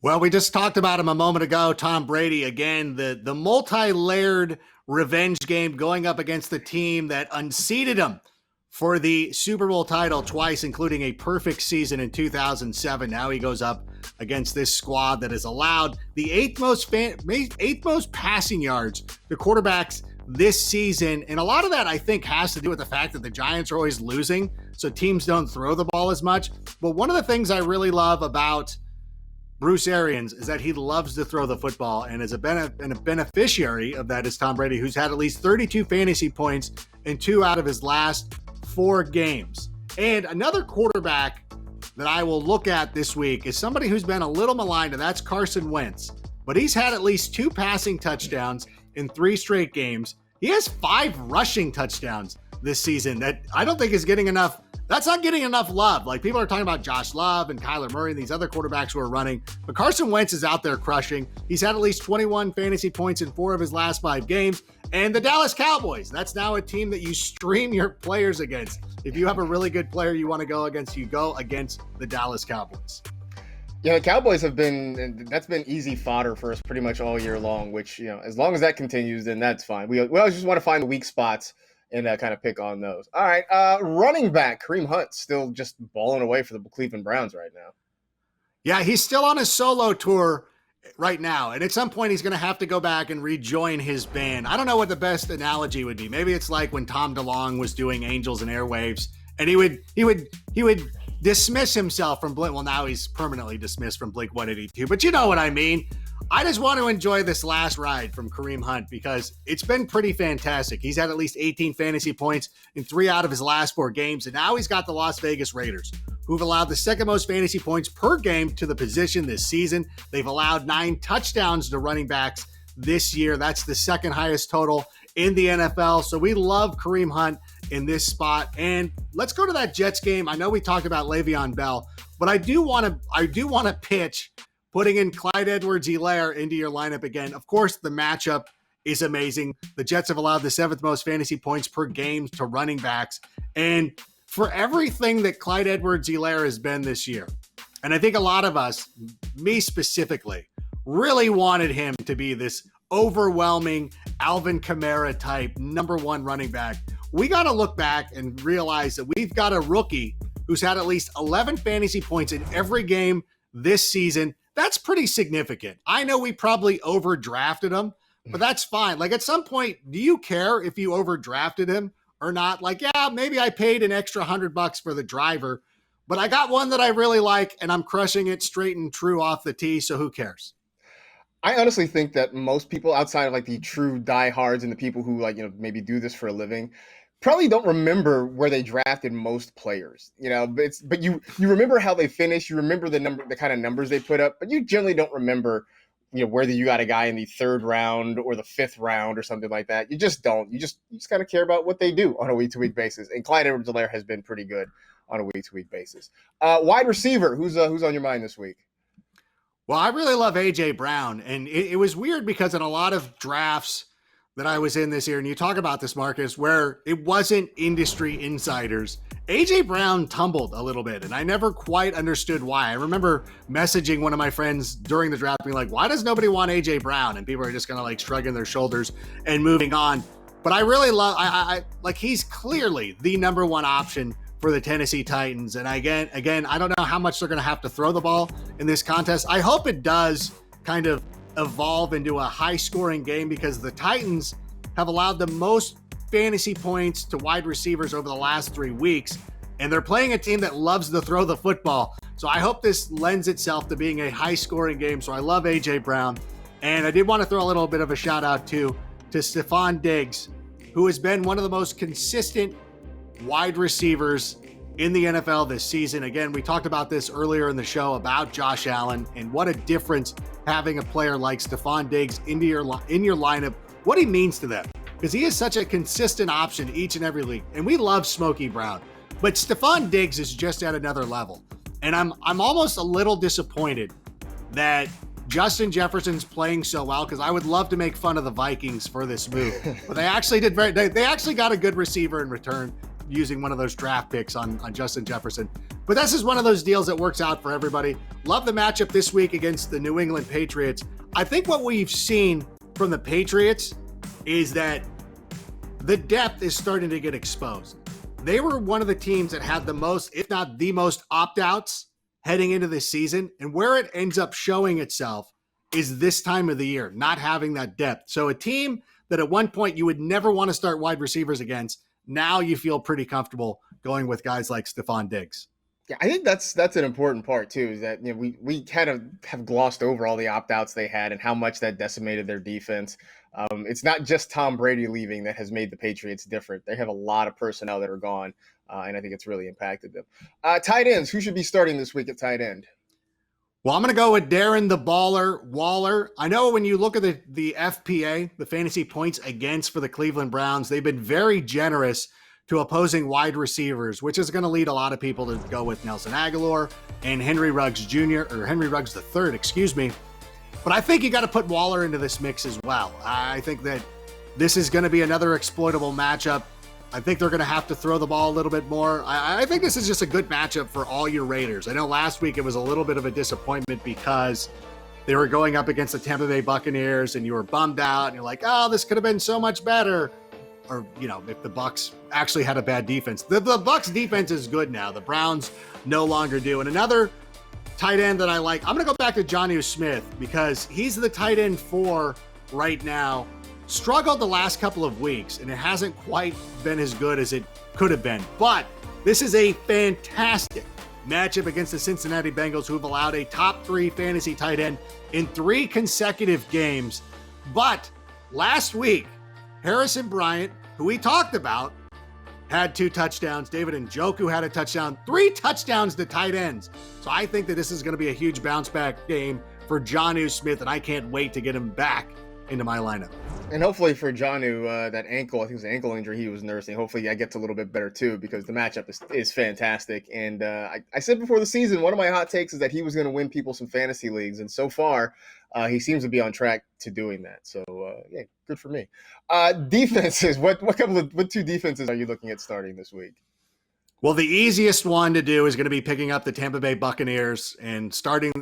Well, we just talked about him a moment ago. Tom Brady, again, the multi-layered revenge game going up against the team that unseated him for the Super Bowl title twice, including a perfect season in 2007. Now he goes up against this squad that has allowed the eighth most passing yards to quarterbacks this season. And a lot of that, I think, has to do with the fact that the Giants are always losing, so teams don't throw the ball as much. But one of the things I really love about Bruce Arians is that he loves to throw the football, and as a beneficiary of that is Tom Brady, who's had at least 32 fantasy points in 2 out of his last 4 games. And another quarterback that I will look at this week is somebody who's been a little maligned, and that's Carson Wentz. But he's had at least 2 passing touchdowns in 3 straight games. He has 5 rushing touchdowns this season that I don't think is getting enough. That's not getting enough love. Like, people are talking about Josh Love and Kyler Murray and these other quarterbacks who are running, but Carson Wentz is out there crushing. He's had at least 21 fantasy points in 4 of his last 5 games. And the Dallas Cowboys, that's now a team that you stream your players against. If you have a really good player you want to go against, you go against the Dallas Cowboys. Yeah, the Cowboys that's been easy fodder for us pretty much all year long, which, as long as that continues, then that's fine. We always just want to find the weak spots and kind of pick on those. All right, running back Kareem Hunt still just balling away for the Cleveland Browns right now. Yeah, he's still on his solo tour right now, and at some point he's going to have to go back and rejoin his band. I don't know what the best analogy would be. Maybe it's like when Tom DeLonge was doing Angels and Airwaves, and he would dismiss himself from Blink. Well, now he's permanently dismissed from Blink 182, but you know what I mean. I just want to enjoy this last ride from Kareem Hunt because it's been pretty fantastic. He's had at least 18 fantasy points in 3 out of his last 4 games, and now he's got the Las Vegas Raiders, who've allowed the second most fantasy points per game to the position this season. They've allowed 9 touchdowns to running backs this year. That's the second highest total in the NFL. So we love Kareem Hunt in this spot. And let's go to that Jets game. I know we talked about Le'Veon Bell, but I do want to pitch putting in Clyde Edwards-Helaire into your lineup again. Of course, the matchup is amazing. The Jets have allowed the 7th most fantasy points per game to running backs. And for everything that Clyde Edwards-Helaire has been this year, and I think a lot of us, me specifically, really wanted him to be this overwhelming Alvin Kamara type number 1 running back. We got to look back and realize that we've got a rookie who's had at least 11 fantasy points in every game this season. That's pretty significant. I know we probably overdrafted him, but that's fine. Like, at some point, do you care if you overdrafted him or not? Like, yeah, maybe I paid an extra $100 for the driver, but I got one that I really like and I'm crushing it straight and true off the tee. So who cares? I honestly think that most people outside of like the true diehards and the people who maybe do this for a living probably don't remember where they drafted most players, but you remember how they finished, you remember the kind of numbers they put up, but you generally don't remember, whether you got a guy in the 3rd round or the 5th round or something like that. You just don't. You just kind of care about what they do on a week-to-week basis. And Clyde Edwards-Helaire has been pretty good on a week-to-week basis. Wide receiver, who's on your mind this week? Well, I really love A.J. Brown, and it was weird because in a lot of drafts that I was in this year, and you talk about this, Marcus, where it wasn't industry insiders, A.J. Brown tumbled a little bit, and I never quite understood why. I remember messaging one of my friends during the draft being like, why does nobody want A.J. Brown? And people are just kind of like shrugging their shoulders and moving on. But I really love, I he's clearly the number 1 option for the Tennessee Titans. And again, I don't know how much they're going to have to throw the ball in this contest. I hope it does kind of evolve into a high-scoring game because the Titans have allowed the most fantasy points to wide receivers over the last 3 weeks, and they're playing a team that loves to throw the football. So I hope this lends itself to being a high-scoring game. So I love A.J. Brown. And I did want to throw a little bit of a shout-out, too, to Stephon Diggs, who has been one of the most consistent wide receivers in the NFL this season. Again, we talked about this earlier in the show about Josh Allen and what a difference having a player like Stephon Diggs in your lineup, what he means to them, because he is such a consistent option each and every week. And we love Smokey Brown, but Stephon Diggs is just at another level. And I'm almost a little disappointed that Justin Jefferson's playing so well, because I would love to make fun of the Vikings for this move, but they actually got a good receiver in return. using one of those draft picks on Justin Jefferson. But this is one of those deals that works out for everybody. Love the matchup this week against the New England Patriots. I think what we've seen from the Patriots is that the depth is starting to get exposed. They were one of the teams that had the most, if not the most, opt-outs heading into this season. And where it ends up showing itself is this time of the year, not having that depth. So a team that at one point you would never want to start wide receivers against, now you feel pretty comfortable going with guys like Stephon Diggs. Yeah, I think that's an important part too, is that we kind of have glossed over all the opt-outs they had and how much that decimated their defense. It's not just Tom Brady leaving that has made the Patriots different. They have a lot of personnel that are gone, and I think it's really impacted them. Tight ends, who should be starting this week at tight end? Well, I'm going to go with Darren the Baller Waller. I know when you look at the FPA, the fantasy points against for the Cleveland Browns, they've been very generous to opposing wide receivers, which is going to lead a lot of people to go with Nelson Aguilar and Henry Ruggs III, excuse me. But I think you got to put Waller into this mix as well. I think that this is going to be another exploitable matchup. I think they're going to have to throw the ball a little bit more. I think this is just a good matchup for all your Raiders. I know last week it was a little bit of a disappointment because they were going up against the Tampa Bay Buccaneers and you were bummed out and you're like, oh, this could have been so much better. Or, if the Bucs actually had a bad defense. The Bucs defense is good now. The Browns no longer do. And another tight end that I like, I'm going to go back to Jonnu Smith because he's the tight end 4 right now. Struggled the last couple of weeks, and it hasn't quite been as good as it could have been. But this is a fantastic matchup against the Cincinnati Bengals, who have allowed a top 3 fantasy tight end in 3 consecutive games. But last week, Harrison Bryant, who we talked about, had 2 touchdowns. David Njoku had a touchdown, 3 touchdowns to tight ends. So I think that this is going to be a huge bounce back game for Jonnu Smith, and I can't wait to get him back into my lineup. And hopefully for Jonnu, that ankle, I think it was an ankle injury he was nursing. Hopefully that gets a little bit better too, because the matchup is fantastic. And I said before the season, one of my hot takes is that he was going to win people some fantasy leagues. And so far, he seems to be on track to doing that. So yeah, good for me. Defenses, what 2 defenses are you looking at starting this week? Well, the easiest one to do is going to be picking up the Tampa Bay Buccaneers and starting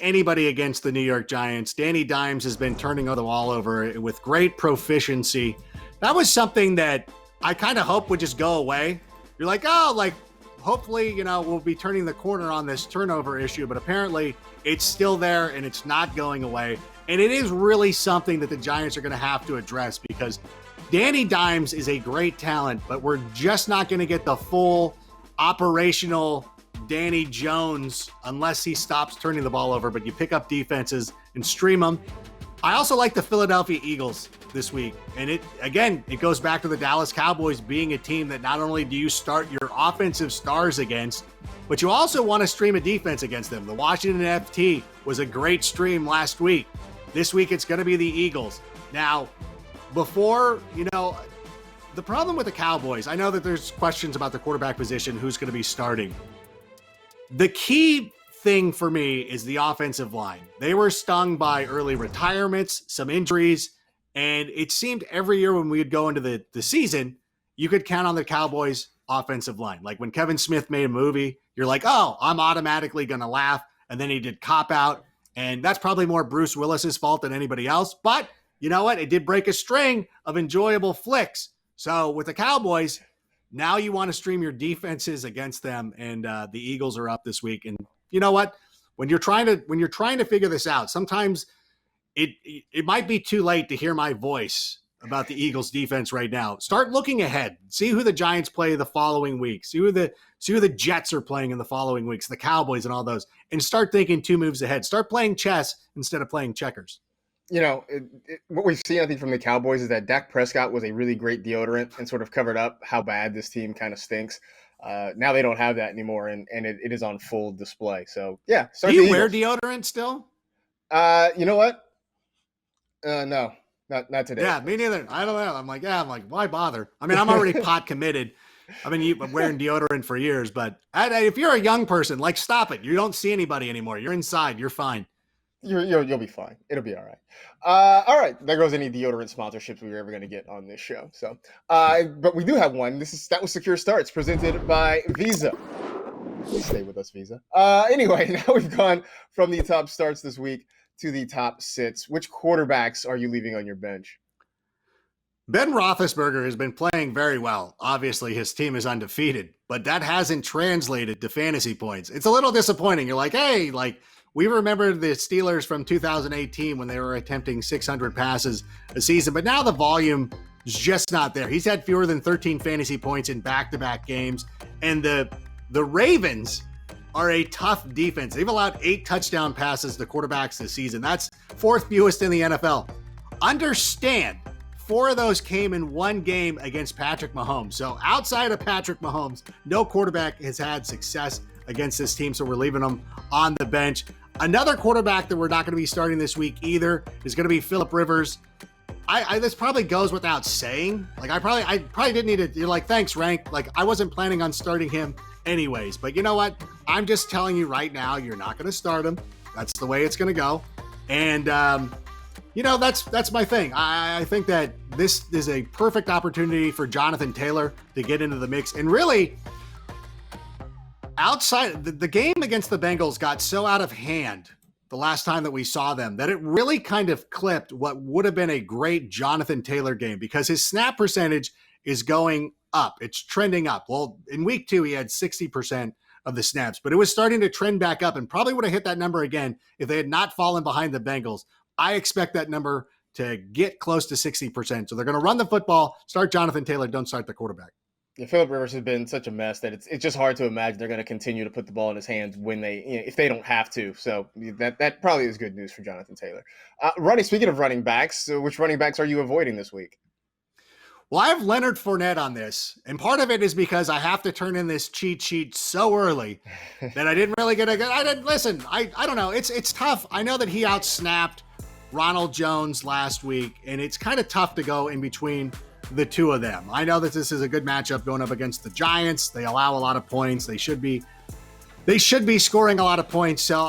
anybody against the New York Giants. Danny Dimes has been turning the ball over with great proficiency. That was something that I kind of hope would just go away. You're like, hopefully, we'll be turning the corner on this turnover issue, but apparently it's still there and it's not going away. And it is really something that the Giants are going to have to address because Danny Dimes is a great talent, but we're just not going to get the full operational Danny Jones unless he stops turning the ball over. But you pick up defenses and stream them. I also like the Philadelphia Eagles this week. And it goes back to the Dallas Cowboys being a team that not only do you start your offensive stars against, but you also want to stream a defense against them. The Washington FT was a great stream last week. This week, it's going to be the Eagles. Now, before, the problem with the Cowboys, I know that there's questions about the quarterback position, who's going to be starting. The key thing for me is the offensive line. They were stung by early retirements, some injuries, and it seemed every year when we would go into the season, you could count on the Cowboys offensive line. Like when Kevin Smith made a movie, you're like, oh, I'm automatically going to laugh. And then he did Cop Out. And that's probably more Bruce Willis's fault than anybody else. But you know what? It did break a string of enjoyable flicks. So with the Cowboys, now you want to stream your defenses against them, and the Eagles are up this week. And you know what? When you're trying to figure this out, sometimes it might be too late to hear my voice about the Eagles defense right now. Start looking ahead. See who the Giants play the following week. See who the Jets are playing in the following weeks, the Cowboys and all those, and start thinking 2 moves ahead. Start playing chess instead of playing checkers. What we've seen, I think, from the Cowboys is that Dak Prescott was a really great deodorant and sort of covered up how bad this team kind of stinks. Now they don't have that anymore, and it is on full display. So, yeah. Do you wear deodorant still? You know what? No, not today. Yeah, me neither. I don't know. I'm like, why bother? I mean, I'm already pot committed. I've been wearing deodorant for years, but if you're a young person, stop it. You don't see anybody anymore. You're inside. You're fine. You'll be fine. It'll be all right. All right. There goes any deodorant sponsorships we were ever going to get on this show. So, but we do have one. That was Secure Starts, presented by Visa. Please stay with us, Visa. Anyway, now we've gone from the top starts this week to the top sits. Which quarterbacks are you leaving on your bench? Ben Roethlisberger has been playing very well. Obviously, his team is undefeated, but that hasn't translated to fantasy points. It's a little disappointing. You're like, hey, like, we remember the Steelers from 2018 when they were attempting 600 passes a season, but now the volume is just not there. He's had fewer than 13 fantasy points in back-to-back games, and the Ravens are a tough defense. They've allowed 8 touchdown passes to quarterbacks this season. That's 4th fewest in the NFL. Understand, 4 of those came in one game against Patrick Mahomes. So outside of Patrick Mahomes, no quarterback has had success against this team, so we're leaving them on the bench. Another quarterback that we're not going to be starting this week either is going to be Phillip Rivers. This probably goes without saying. Like, I probably didn't need to. You're like, thanks, Rank. Like, I wasn't planning on starting him anyways. But you know what? I'm just telling you right now, you're not going to start him. That's the way it's going to go. And that's my thing. I think that this is a perfect opportunity for Jonathan Taylor to get into the mix. And really, outside the game against the Bengals got so out of hand the last time that we saw them that it really kind of clipped what would have been a great Jonathan Taylor game, because his snap percentage is going up. It's trending up. Well, in week 2, he had 60% of the snaps, but it was starting to trend back up and probably would have hit that number again if they had not fallen behind the Bengals. I expect that number to get close to 60%. So they're going to run the football, start Jonathan Taylor, don't start the quarterback. Yeah, Phillip Rivers has been such a mess that it's just hard to imagine they're going to continue to put the ball in his hands when if they don't have to. So that probably is good news for Jonathan Taylor. Speaking of running backs, which running backs are you avoiding this week? Well, I have Leonard Fournette on this, and part of it is because I have to turn in this cheat sheet so early that I didn't really get I don't know. It's tough. I know that he outsnapped Ronald Jones last week, and it's kind of tough to go in between the two of them. I know that this is a good matchup going up against the Giants. They allow a lot of points. They should be scoring a lot of points. So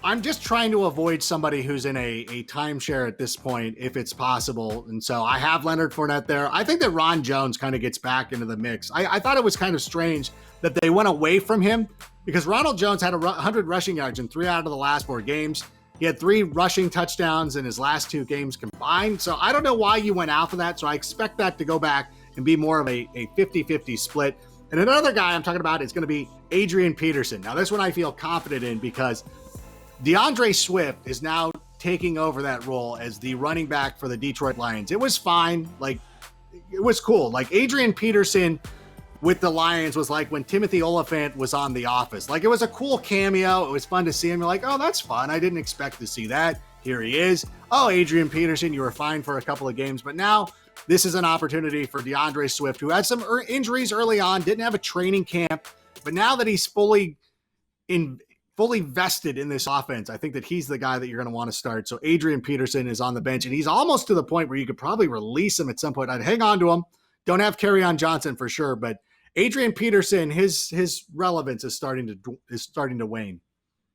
I'm just trying to avoid somebody who's in a timeshare at this point, if it's possible. And so I have Leonard Fournette there. I think that Ron Jones kind of gets back into the mix. I thought it was kind of strange that they went away from him, because Ronald Jones had 100 rushing yards in 3 out of the last 4 games. He had 3 rushing touchdowns in his last 2 games combined. So I don't know why you went out for that. So I expect that to go back and be more of a 50-50 split. And another guy I'm talking about is going to be Adrian Peterson. Now, this one I feel confident in because Deandre Swift is now taking over that role as the running back for the Detroit Lions. It was fine. Like, it was cool. Like, Adrian Peterson with the Lions was like when Timothy Oliphant was on The Office. Like, it was a cool cameo. It was fun to see him. You're like, oh, that's fun. I didn't expect to see that. Here he is. Oh, Adrian Peterson, you were fine for a couple of games, but now this is an opportunity for DeAndre Swift, who had some injuries early on, didn't have a training camp, but now that he's fully vested in this offense, I think that he's the guy that you're going to want to start. So Adrian Peterson is on the bench, and he's almost to the point where you could probably release him at some point. I'd hang on to him. Don't have Kerryon Johnson for sure, but Adrian Peterson, his relevance is starting to wane.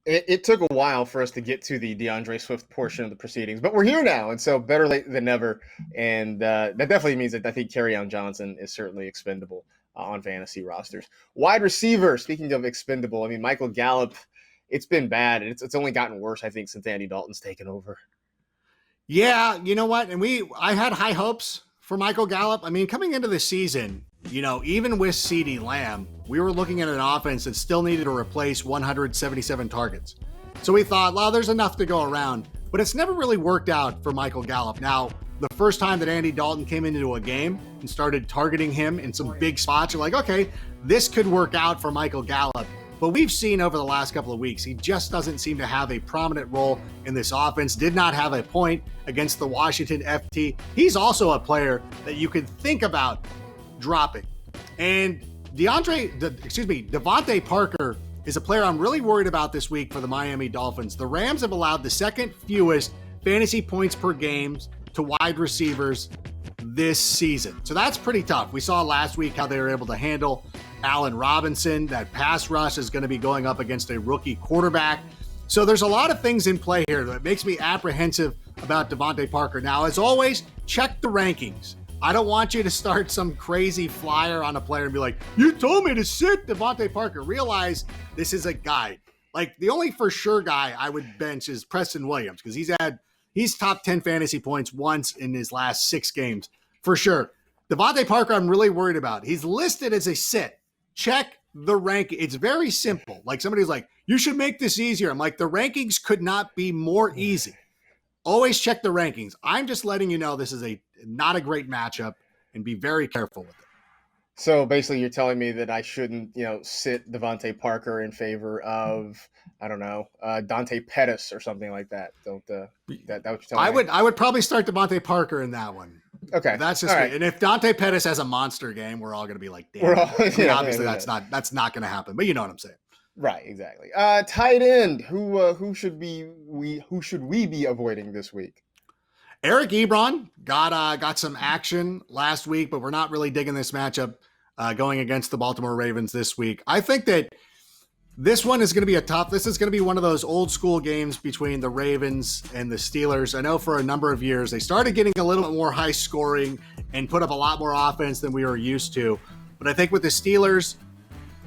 It took a while for us to get to the DeAndre Swift portion of the proceedings, but we're here now, and so better late than never. And that definitely means that I think Kerryon Johnson is certainly expendable on fantasy rosters. Wide receiver, speaking of expendable, I mean, Michael Gallup, it's been bad, and it's only gotten worse, I think, since Andy Dalton's taken over. Yeah, you know what? And I had high hopes for Michael Gallup. I mean, coming into the season, even with CeeDee Lamb, we were looking at an offense that still needed to replace 177 targets. So we thought, well, there's enough to go around, but it's never really worked out for Michael Gallup. Now, the first time that Andy Dalton came into a game and started targeting him in some big spots, you're like, okay, this could work out for Michael Gallup. But we've seen over the last couple of weeks, he just doesn't seem to have a prominent role in this offense. Did not have a point against the Washington FT. He's also a player that you could think about dropping. And Devontae Parker is a player I'm really worried about this week for the Miami Dolphins. The Rams have allowed the second fewest fantasy points per game to wide receivers this season. So that's pretty tough. We saw last week how they were able to handle Allen Robinson. That pass rush is going to be going up against a rookie quarterback. So there's a lot of things in play here that makes me apprehensive about Devontae Parker. Now, as always, check the rankings. I don't want you to start some crazy flyer on a player and be like, you told me to sit Devontae Parker. Realize this is a guide. Like, the only for sure guy I would bench is Preston Williams, because he's top 10 fantasy points once in his last 6 games, for sure. Devontae Parker, I'm really worried about. He's listed as a sit. Check the rank. It's very simple. Like, somebody's like, you should make this easier. I'm like, the rankings could not be more easy. Always check the rankings. I'm just letting you know this is not a great matchup, and be very careful with it. So basically, you're telling me that I shouldn't, sit Devontae Parker in favor of, I don't know, Dante Pettis or something like that. Don't that what you're telling me? I would probably start Devontae Parker in that one. Okay, that's just right. And if Dante Pettis has a monster game, we're all going to be like, damn. Obviously, that's not going to happen. But you know what I'm saying. Right, exactly. Tight end. Who should we be avoiding this week? Eric Ebron got some action last week, but we're not really digging this matchup going against the Baltimore Ravens this week. I think that this one is going to be this is going to be one of those old school games between the Ravens and the Steelers. I know for a number of years, they started getting a little bit more high scoring and put up a lot more offense than we were used to. But I think with the Steelers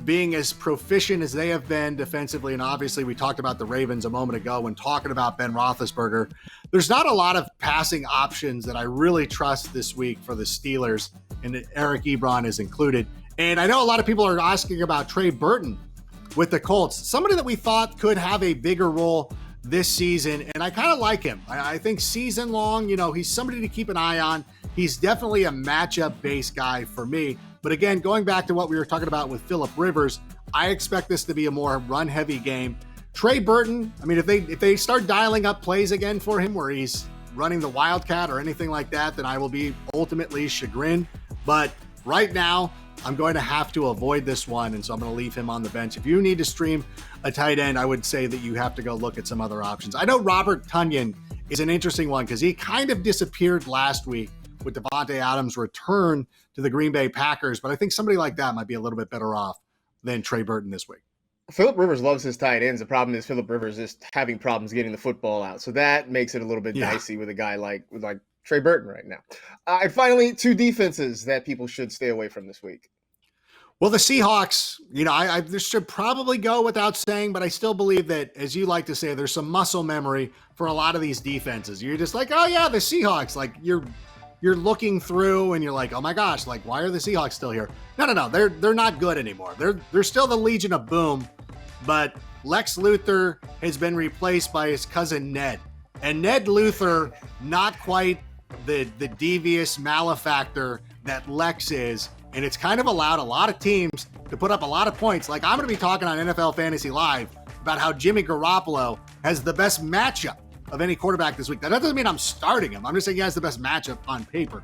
being as proficient as they have been defensively, and obviously we talked about the Ravens a moment ago when talking about Ben Roethlisberger, there's not a lot of passing options that I really trust this week for the Steelers, and Eric Ebron is included. And I know a lot of people are asking about Trey Burton with the Colts, somebody that we thought could have a bigger role this season, and I kind of like him. I think season long, he's somebody to keep an eye on. He's definitely a matchup-based guy for me. But again, going back to what we were talking about with Phillip Rivers, I expect this to be a more run-heavy game. Trey Burton, I mean, if they start dialing up plays again for him where he's running the Wildcat or anything like that, then I will be ultimately chagrined. But right now, I'm going to have to avoid this one, and so I'm going to leave him on the bench. If you need to stream a tight end, I would say that you have to go look at some other options. I know Robert Tonyan is an interesting one because he kind of disappeared last week with Devontae Adams' return to the Green Bay Packers, but I think somebody like that might be a little bit better off than Trey Burton this week. Phillip Rivers loves his tight ends. The problem is Phillip Rivers is having problems getting the football out, so that makes it a little bit dicey with a guy like Trey Burton right now. And finally, 2 defenses that people should stay away from this week. Well, the Seahawks, I this should probably go without saying, but I still believe that, as you like to say, there's some muscle memory for a lot of these defenses. You're just like, oh yeah, the Seahawks. Like you're looking through and you're like, oh my gosh, like why are the Seahawks still here? No, they're not good anymore. They're still the Legion of Boom, but Lex Luthor has been replaced by his cousin Ned, and Ned Luthor, not quite the devious malefactor that Lex is. And it's kind of allowed a lot of teams to put up a lot of points. Like, I'm going to be talking on NFL Fantasy Live about how Jimmy Garoppolo has the best matchup of any quarterback this week. That doesn't mean I'm starting him. I'm just saying he has the best matchup on paper.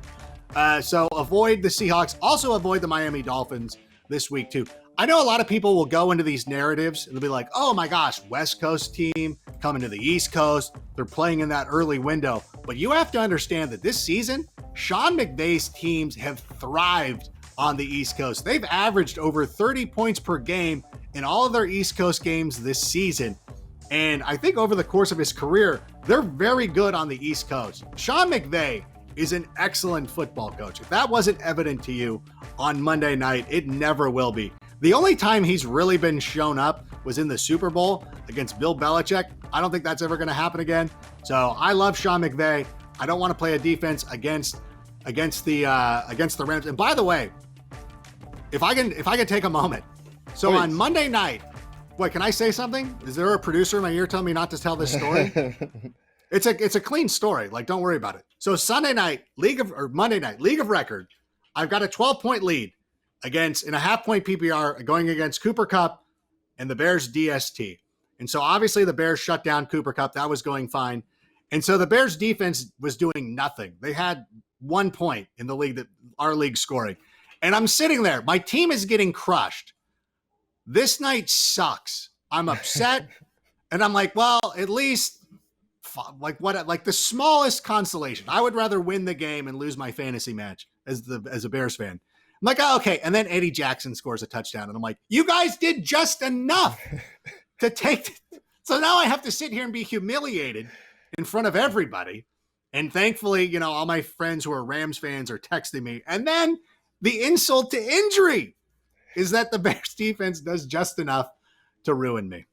So avoid the Seahawks. Also avoid the Miami Dolphins this week too. I know a lot of people will go into these narratives and they'll be like, oh my gosh, West Coast team coming to the East Coast. They're playing in that early window. But you have to understand that this season, Sean McVay's teams have thrived on the East Coast. They've averaged over 30 points per game in all of their East Coast games this season. And I think over the course of his career, they're very good on the East Coast. Sean McVay is an excellent football coach. If that wasn't evident to you on Monday night, it never will be. The only time he's really been shown up was in the Super Bowl against Bill Belichick. I don't think that's ever going to happen again. So I love Sean McVay. I don't want to play a defense against the Rams. And by the way, if I can take a moment. So Please. On Monday night, wait, can I say something? Is there a producer in my ear telling me not to tell this story? It's a clean story. Like, don't worry about it. So Monday night, League of Record, I've got a 12-point lead in a half-point PPR going against Cooper Kupp and the Bears DST. And so obviously the Bears shut down Cooper Kupp. That was going fine. And so the Bears defense was doing nothing. They had 1 point in the league, our league scoring. And I'm sitting there. My team is getting crushed. This night sucks. I'm upset. And I'm like, well, at least like the smallest consolation. I would rather win the game and lose my fantasy match as a Bears fan. I'm like, oh, okay. And then Eddie Jackson scores a touchdown. And I'm like, you guys did just enough to take So now I have to sit here and be humiliated in front of everybody. And thankfully, you know, all my friends who are Rams fans are texting me. And then the insult to injury is that the Bears defense does just enough to ruin me.